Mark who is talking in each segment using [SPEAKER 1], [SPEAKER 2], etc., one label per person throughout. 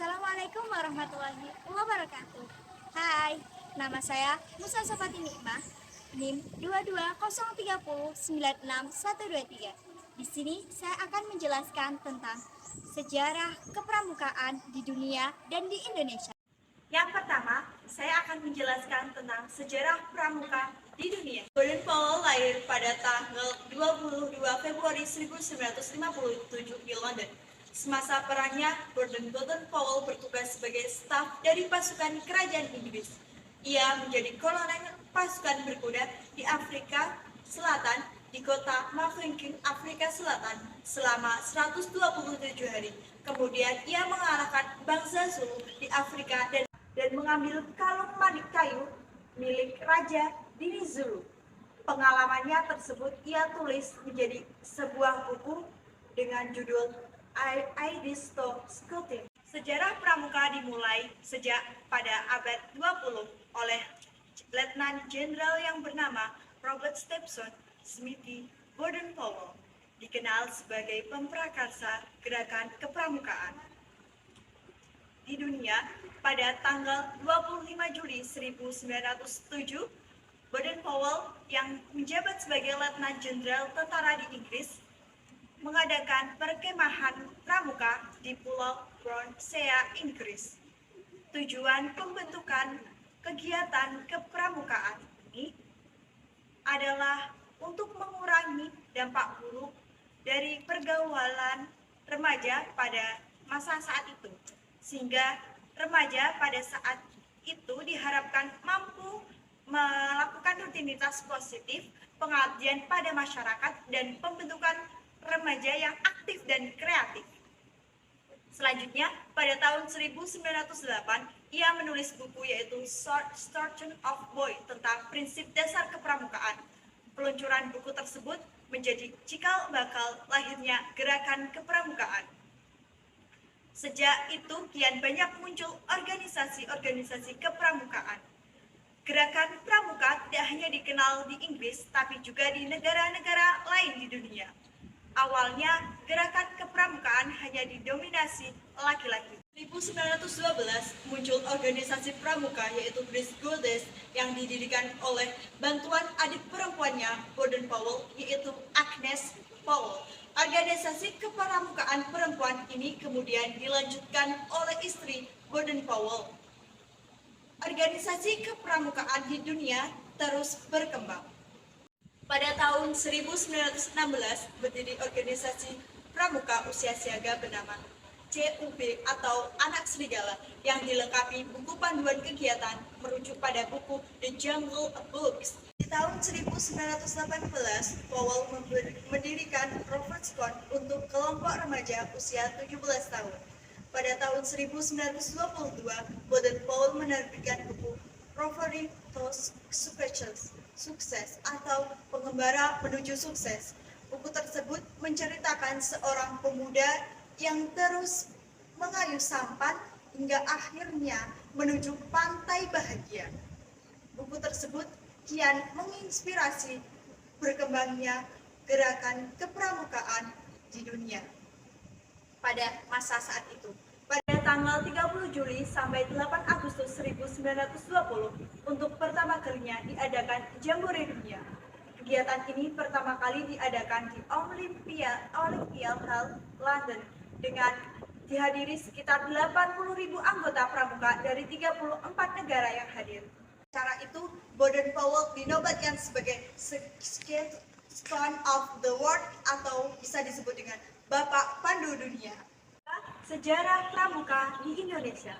[SPEAKER 1] Assalamualaikum warahmatullahi wabarakatuh. Hai, nama saya Musa Sofati Nikmah, NIM 22030961123. Di sini saya akan menjelaskan tentang sejarah kepramukaan di dunia dan di Indonesia.
[SPEAKER 2] Yang pertama, saya akan menjelaskan tentang sejarah pramuka di dunia. Baden Powell lahir pada tanggal 22 Februari 1957 di London. Semasa perannya, Baden Powell bertugas sebagai staf dari pasukan kerajaan Inggris. Ia menjadi kolonel pasukan berkuda di Afrika Selatan di kota Mafeking, Afrika Selatan selama 127 hari. Kemudian ia mengalahkan bangsa Zulu di Afrika dan mengambil kalung manik kayu milik Raja Dini Zulu. Pengalamannya tersebut ia tulis menjadi sebuah buku dengan judul Aidisto Skulpting. Sejarah pramuka dimulai sejak pada abad 20 oleh Letnan Jenderal yang bernama Robert Stephen Smithy Baden Powell, dikenal sebagai pemprakarsa gerakan kepramukaan di dunia. Pada tanggal 25 Juli 1907, Baden Powell yang menjabat sebagai Letnan Jenderal Tentara di Inggris mengadakan perkemahan pramuka di Pulau Bronsea, Inggris. Tujuan pembentukan kegiatan kepramukaan ini adalah untuk mengurangi dampak buruk dari pergaulan remaja pada masa saat itu, sehingga remaja pada saat itu diharapkan mampu melakukan rutinitas positif, pengabdian pada masyarakat, dan pembentukan remaja yang aktif dan kreatif. Selanjutnya, pada tahun 1908, ia menulis buku yaitu Story of Boy tentang prinsip dasar kepramukaan. Peluncuran buku tersebut menjadi cikal bakal lahirnya gerakan kepramukaan. Sejak itu kian banyak muncul organisasi-organisasi kepramukaan. Gerakan pramuka tidak hanya dikenal di Inggris, tapi juga di negara-negara lain di dunia. Awalnya, gerakan kepramukaan hanya didominasi laki-laki. 1912 muncul organisasi pramuka yaitu British Guilds yang didirikan oleh bantuan adik perempuannya Baden Powell yaitu Agnes Powell. Organisasi kepramukaan perempuan ini kemudian dilanjutkan oleh istri Baden Powell. Organisasi kepramukaan di dunia terus berkembang. Pada tahun 1916 berdiri organisasi pramuka usia siaga bernama CUB atau Anak Serigala yang dilengkapi buku panduan kegiatan merujuk pada buku The Jungle Books. Di tahun 1918, Powell mendirikan Rovers Fund untuk kelompok remaja usia 17 tahun. Pada tahun 1922, Baden Powell menerbitkan buku Rovering to Success atau Pengembara Menuju Sukses. Buku tersebut menceritakan seorang pemuda yang terus mengayuh sampan hingga akhirnya menuju pantai bahagia. Buku tersebut kian menginspirasi berkembangnya gerakan kepramukaan di dunia pada masa saat itu. Pada tanggal 30 Juli sampai 8 Agustus 1920, untuk pertama kalinya diadakan Jambore Dunia. Kegiatan ini pertama kali diadakan di Olympic Hall, London, dengan dihadiri sekitar 80.000 anggota pramuka dari 34 negara yang hadir. Acara itu, Baden Powell dinobatkan sebagai Stone of the World atau bisa disebut dengan Bapak Pandu Dunia. Sejarah pramuka di Indonesia.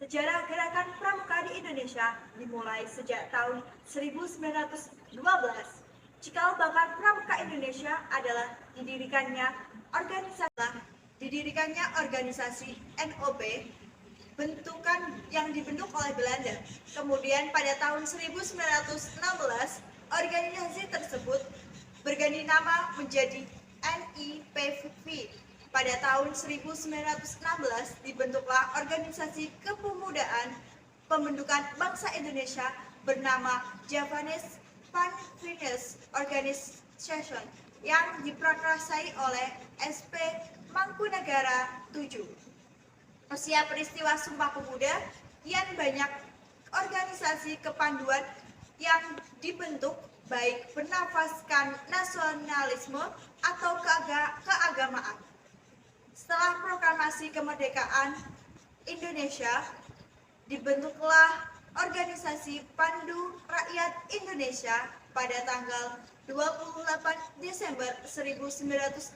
[SPEAKER 2] Sejarah gerakan pramuka di Indonesia dimulai sejak tahun 1912. Cikal bakal pramuka Indonesia adalah didirikannya organisasi NOB, bentukan yang dibentuk oleh Belanda. Kemudian pada tahun 1916, organisasi tersebut berganti nama menjadi NIPV. Pada tahun 1916 dibentuklah organisasi kepemudaan pembentukan bangsa Indonesia bernama Javanese Pan-Finnish Organization yang diprakarsai oleh SP Mangkunagara 7. Usia peristiwa Sumpah Pemuda, kian banyak organisasi kepanduan yang dibentuk baik bernafaskan nasionalisme atau keagamaan. Setelah proklamasi kemerdekaan Indonesia, dibentuklah organisasi Pandu Rakyat Indonesia pada tanggal 28 Desember 1945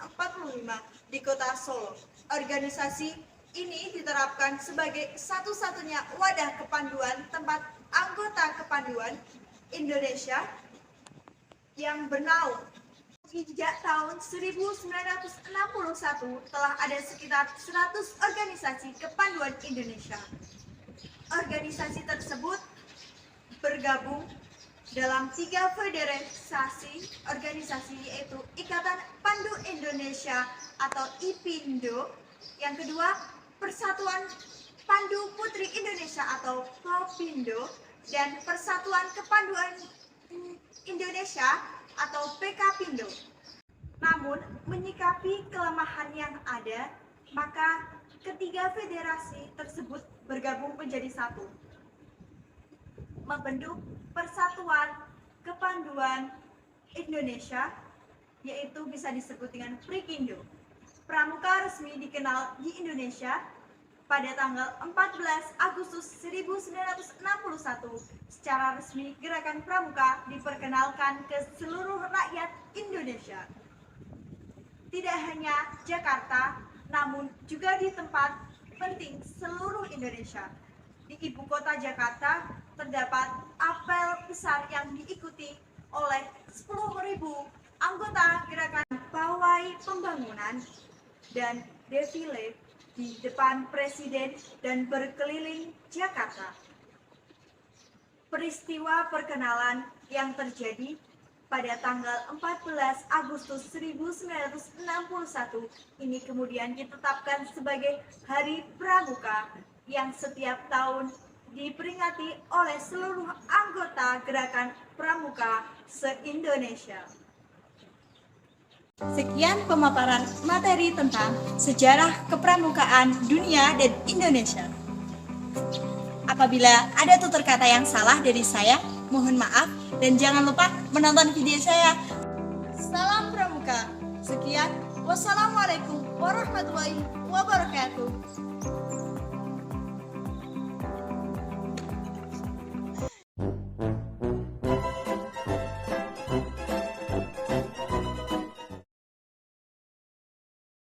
[SPEAKER 2] di kota Solo. Organisasi ini diterapkan sebagai satu-satunya wadah kepanduan tempat anggota kepanduan Indonesia yang bernaung. Sejak tahun 1961 telah ada sekitar 100 organisasi kepanduan Indonesia. Organisasi tersebut bergabung dalam 3 federasi organisasi, yaitu Ikatan Pandu Indonesia atau IPINDO, yang kedua Persatuan Pandu Putri Indonesia atau POPINDO, dan Persatuan Kepanduan Indonesia atau PKPindo. Namun, menyikapi kelemahan yang ada, maka ketiga federasi tersebut bergabung menjadi satu, membentuk Persatuan Kepanduan Indonesia, yaitu bisa disebut dengan PRIKINDO. Pramuka resmi dikenal di Indonesia pada tanggal 14 Agustus 1961. Secara resmi, Gerakan Pramuka diperkenalkan ke seluruh rakyat Indonesia. Tidak hanya Jakarta, namun juga di tempat penting seluruh Indonesia. Di ibu kota Jakarta terdapat apel besar yang diikuti oleh 10.000 anggota gerakan pawai pembangunan dan defile di depan Presiden dan berkeliling Jakarta. Peristiwa perkenalan yang terjadi pada tanggal 14 Agustus 1961 ini kemudian ditetapkan sebagai Hari Pramuka yang setiap tahun diperingati oleh seluruh anggota Gerakan Pramuka se-Indonesia. Sekian pemaparan materi tentang sejarah kepramukaan dunia dan Indonesia. Apabila ada tutur kata yang salah dari saya, mohon maaf dan jangan lupa menonton video saya. Salam Pramuka. Sekian, wassalamualaikum warahmatullahi wabarakatuh.